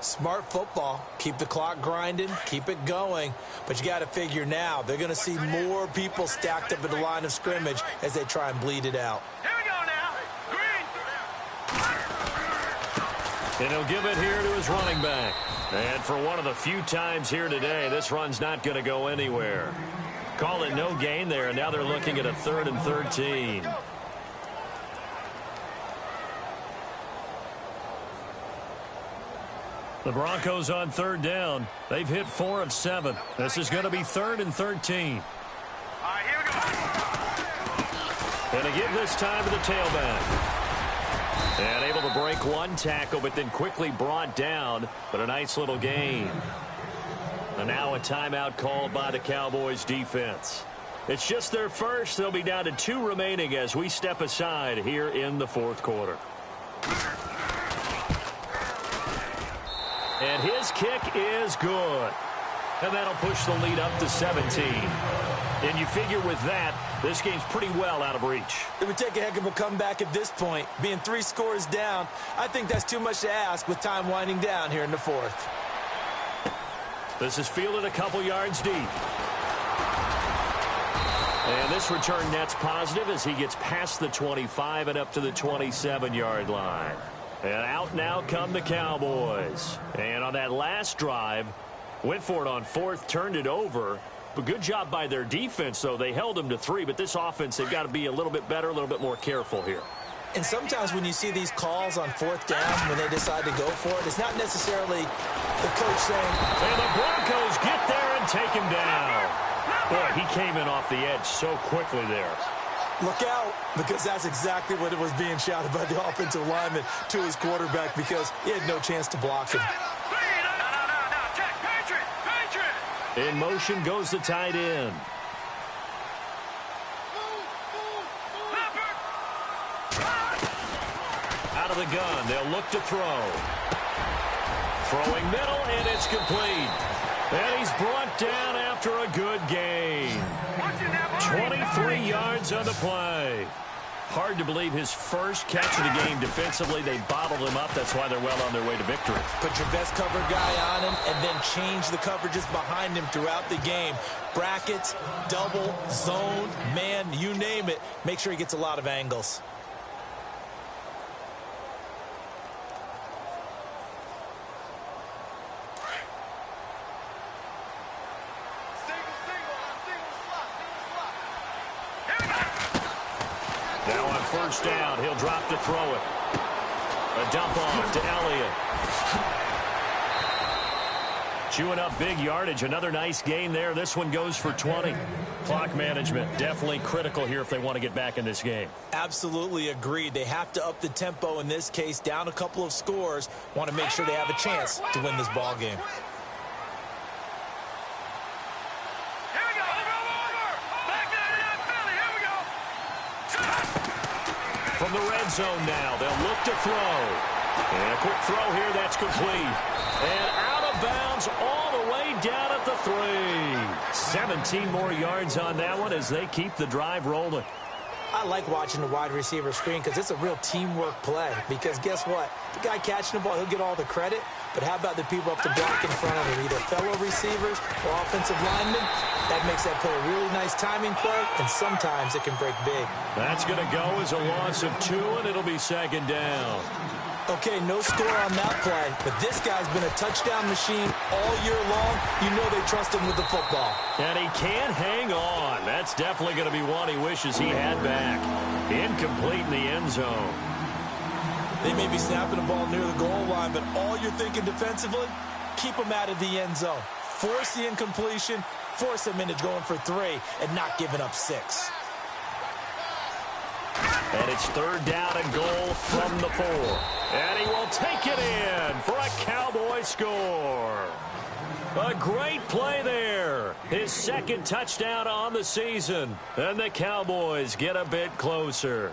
Smart football. Keep the clock grinding. Keep it going. But you got to figure now, they're going to see more people stacked up at the line of scrimmage as they try and bleed it out. And he'll give it here to his running back. And for one of the few times here today, this run's not going to go anywhere. Call it no gain there, and now they're looking at a 3rd and 13. The Broncos on 3rd down. They've hit 4 of 7. This is going to be 3rd and 13. All right, here we go. And they give this time to the tailback. And able to break one tackle, but then quickly brought down. But a nice little gain. And now a timeout called by the Cowboys defense. It's just their first. They'll be down to 2 remaining as we step aside here in the 4th quarter. And his kick is good. And that'll push the lead up to 17. And you figure with that, this game's pretty well out of reach. It would take a heck of a comeback at this point. Being 3 scores down, I think that's too much to ask with time winding down here in the 4th. This is fielded a couple yards deep. And this return net's positive as he gets past the 25 and up to the 27-yard line. And out now come the Cowboys. And on that last drive, went for it on 4th, turned it over. But good job by their defense, though. They held them to 3, but this offense, they've got to be a little bit better, a little bit more careful here. And sometimes when you see these calls on 4th down, when they decide to go for it, it's not necessarily the coach saying, and the Broncos get there and take him down. Boy, he came in off the edge so quickly there. look out, because that's exactly what it was being shouted by the offensive lineman to his quarterback, because he had no chance to block him. In motion goes the tight end. Out of the gun, they'll look to throw. Throwing middle, and it's complete. And he's brought down after a good gain. 23 yards on the play. Hard to believe his first catch of the game defensively. They bottled him up. That's why they're well on their way to victory. Put your best cover guy on him and then change the coverages behind him throughout the game. Brackets, double, zone, man, you name it. Make sure he gets a lot of angles. Now on first down, he'll drop to throw it. A dump off to Elliott. Chewing up big yardage. Another nice gain there. This one goes for 20. Clock management definitely critical here if they want to get back in this game. Absolutely agreed. They have to up the tempo in this case, down a couple of scores. Want to make sure they have a chance to win this ball game. Here we go. Over. Back down Philly. Here we go. From the red zone now, they'll look to throw. And a quick throw here, that's complete. And out of bounds all the way down at the 3. 17 more yards on that one as they keep the drive rolling. I like watching the wide receiver screen because it's a real teamwork play. Because guess what? The guy catching the ball, he'll get all the credit. But how about the people up the block in front of him, either fellow receivers or offensive linemen? That makes that play a really nice timing play, and sometimes it can break big. That's going to go as a loss of 2, and it'll be second down. Okay, no score on that play, but this guy's been a touchdown machine all year long. You know they trust him with the football. And he can't hang on. That's definitely going to be one he wishes he had back. Incomplete in the end zone. They may be snapping the ball near the goal line, but all you're thinking defensively, keep them out of the end zone. Force the incompletion, force them into going for 3, and not giving up 6. And it's third down and goal from the 4. And he will take it in for a Cowboy score. A great play there. His second touchdown on the season. And the Cowboys get a bit closer.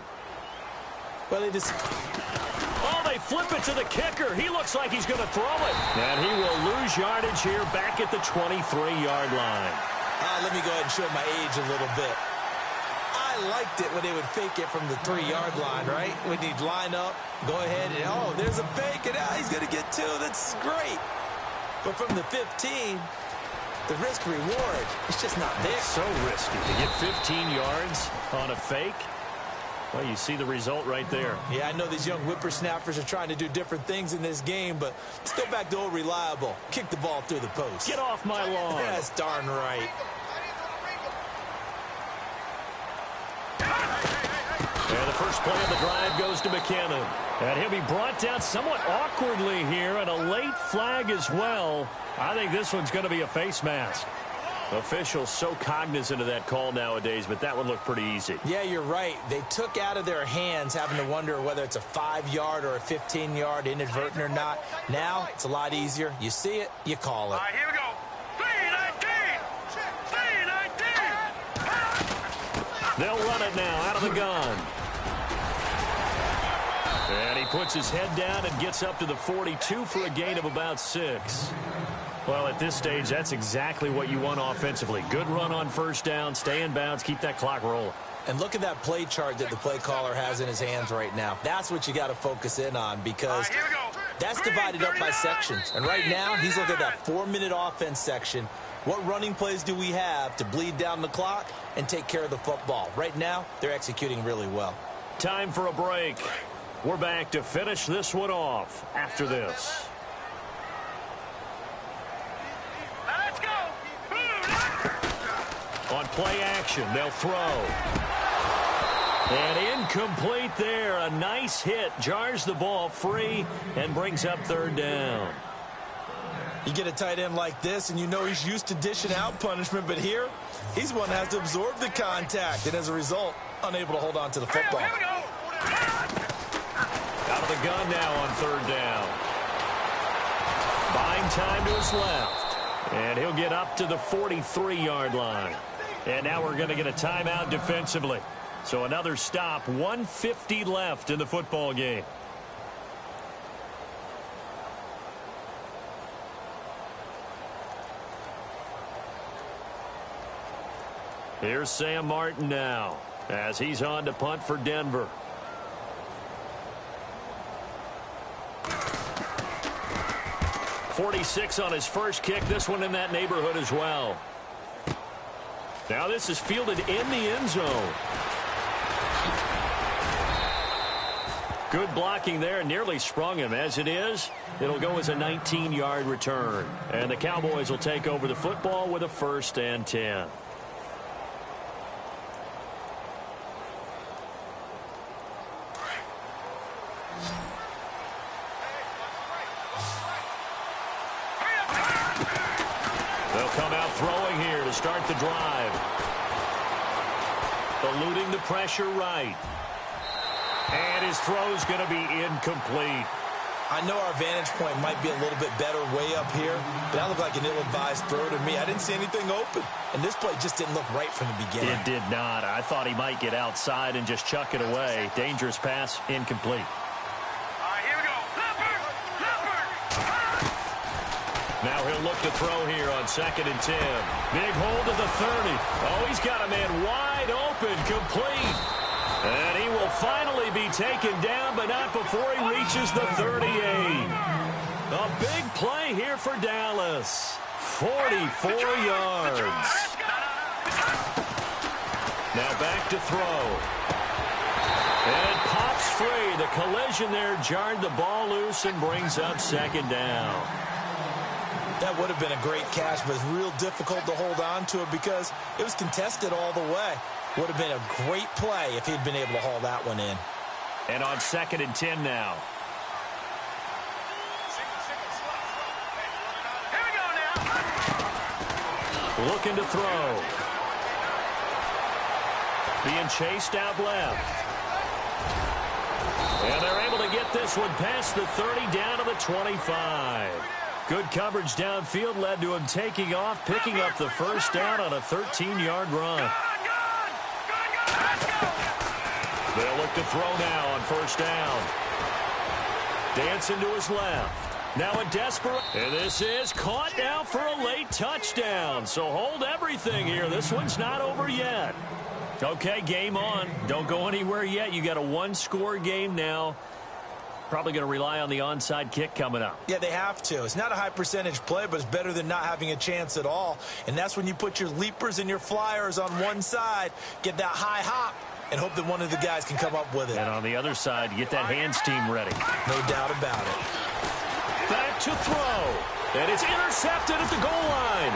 Well, they just... Oh, they flip it to the kicker. He looks like he's going to throw it. And he will lose yardage here back at the 23-yard line. Let me go ahead and show my age a little bit. I liked it when they would fake it from the 3-yard line, right? When he'd line up, go ahead, and oh, there's a fake, and now he's going to get 2. That's great. But from the 15, the risk-reward, it's just not there. So risky to get 15 yards on a fake. Well, you see the result right there. Yeah, I know these young whippersnappers are trying to do different things in this game, but let's go back to old reliable. Kick the ball through the post. Get off my lawn. That's darn right. And the first play of the drive goes to McKinnon. And he'll be brought down somewhat awkwardly here, and a late flag as well. I think this one's going to be a face mask. Officials so cognizant of that call nowadays, but that one looked pretty easy. Yeah, you're right. They took out of their hands having to wonder whether it's a 5-yard or a 15-yard inadvertent or not. Now, it's a lot easier. You see it, you call it. All right, here we go. 3-19. They'll run it now out of the gun. And he puts his head down and gets up to the 42 for a gain of about 6. Well, at this stage, that's exactly what you want offensively. Good run on first down, stay in bounds, keep that clock rolling. And look at that play chart that the play caller has in his hands right now. That's what you got to focus in on because that's divided up by sections. And right now, he's looking at that 4-minute offense section. What running plays do we have to bleed down the clock and take care of the football? Right now, they're executing really well. Time for a break. We're back to finish this one off after this. Let's go. On play action, they'll throw. And incomplete there. A nice hit. Jars the ball free and brings up third down. You get a tight end like this, and you know he's used to dishing out punishment, but here, he's one that has to absorb the contact, and as a result, unable to hold on to the football. Here we go. Out of the gun now on third down. Buying time to his left. And he'll get up to the 43-yard line. And now we're going to get a timeout defensively. So another stop, 1:50 left in the football game. Here's Sam Martin now as he's on to punt for Denver. .46 on his first kick. This one in that neighborhood as well. Now this is fielded in the end zone. Good blocking there. Nearly sprung him. As it is, it'll go as a 19-yard return. And the Cowboys will take over the football with a 1st and 10. They'll come out throwing here to start the drive. Eluding the pressure right. And his throw's going to be incomplete. I know our vantage point might be a little bit better way up here, but that looked like an ill-advised throw to me. I didn't see anything open, and this play just didn't look right from the beginning. It did not. I thought he might get outside and just chuck it away. Dangerous pass, incomplete. Here we go. Leopard! Now he'll look to throw here on 2nd and 10. Big hold to the 30. Oh, he's got a man wide open, complete. And he will finally be taken down, but not before he reaches the 38. A big play here for Dallas. 44 yards. Now back to throw. And it pops free. The collision there jarred the ball loose and brings up 2nd down. That would have been a great catch, but it's real difficult to hold on to it because it was contested all the way. Would have been a great play if he'd been able to haul that one in. And on 2nd and 10 now. Here we go now. Looking to throw. Being chased out left. And they're able to get this one past the 30 down to the 25. Good coverage downfield led to him taking off, picking up the first down on a 13-yard run. They'll look to throw now on 1st down. Dancing to his left. Now a desperate. And this is caught now for a late touchdown. So hold everything here. This one's not over yet. Okay, game on. Don't go anywhere yet. You got a one-score game now. Probably going to rely on the onside kick coming up. Yeah, they have to. It's not a high percentage play, but it's better than not having a chance at all. And that's when you put your leapers and your flyers on one side, get that high hop, and hope that one of the guys can come up with it. And on the other side, get that hands team ready. No doubt about it. Back to throw. And it's intercepted at the goal line.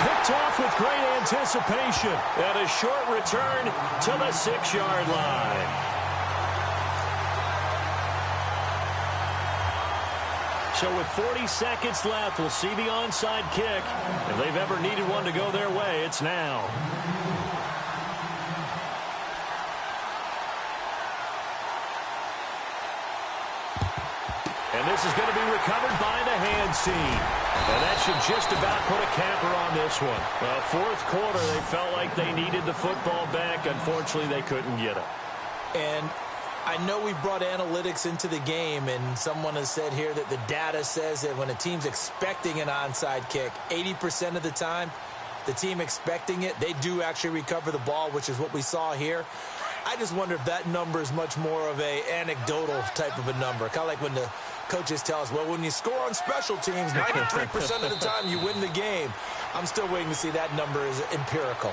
Picked off with great anticipation. And a short return to the 6-yard line. So with 40 seconds left, we'll see the onside kick. If they've ever needed one to go their way, it's now. And this is going to be recovered by the hands team. And that should just about put a capper on this one. Well, 4th quarter, they felt like they needed the football back. Unfortunately, they couldn't get it. And I know we brought analytics into the game, and someone has said here that the data says that when a team's expecting an onside kick, 80% of the time, the team expecting it, they do actually recover the ball, which is what we saw here. I just wonder if that number is much more of a anecdotal type of a number. Kind of like when the coaches tell us, well, when you score on special teams, 93% of the time you win the game. I'm still waiting to see that number is empirical.